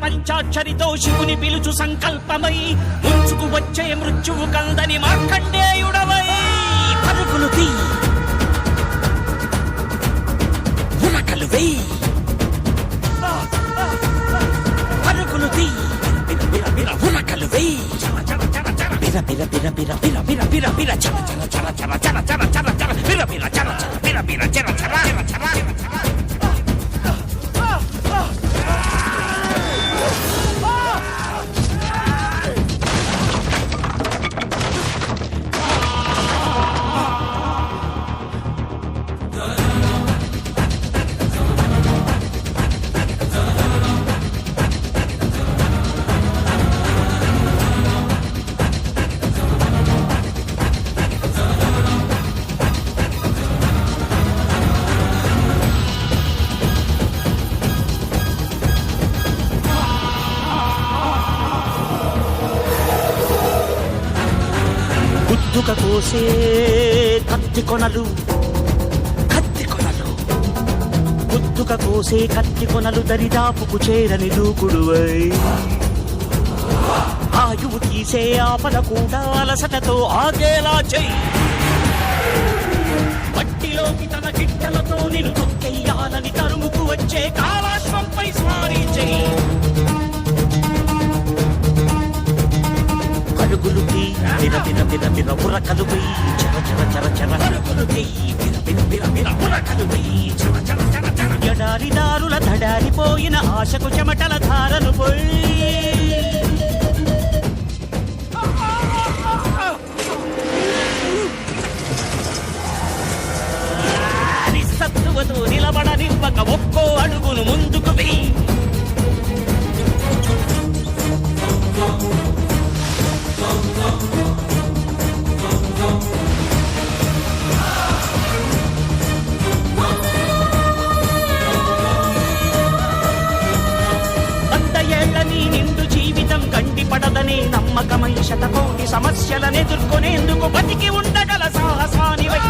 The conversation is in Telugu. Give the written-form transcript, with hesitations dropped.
పంచాక్షరితో శివుని పిలుచు సంకల్పమై ముంచుకు వచ్చే మృత్యువు కందని మార్కండేయుడవై పరుగులు తీ ఉరకలు వెయ్యి పరుగులు తీ ఉరకలు వెయ్యి బిర బిర బిర బిర బిర బిర బిర బిర చర చర చర చర చర చర చర బిర బిర చర చర బిర బిర చర చర చర గుద్దుక కోసే కత్తి కొనలు గుద్దుక కోసే కత్తి కొనలు దరిదాపుకు చేరని దూకుడువై ఆయువు తీసే ఆపద కూడా అలసటతో ఆగేలా చెయ్యి మట్టిలోకి తన గిట్టలతో నిన్ను తొక్కెయ్యాలని తరుముకు వచ్చే కాలాశ్వంపై స్వారీ చెయ్యి పరుగులు తీ బిర బిర బిర బిర ఉరకలు వెయ్యి చర చర చర చర పరుగులు తీ బిర బిర బిర బిర ఉరకలు వెయ్యి చర చర చర చర ఎడారి దారుల దడారిపోయిన ఆశకు చెమటల ధారలు పోయి సత్తువతో నిలబడనివ్వక ఒక్కో అడుగును ముందుకు వెయ్యి నిండు జీవితం గండిపడదనే నమ్మకమై శతకోటి సమస్యలనెదుర్కొనేందుకు బతికి ఉండగల సాహసానివై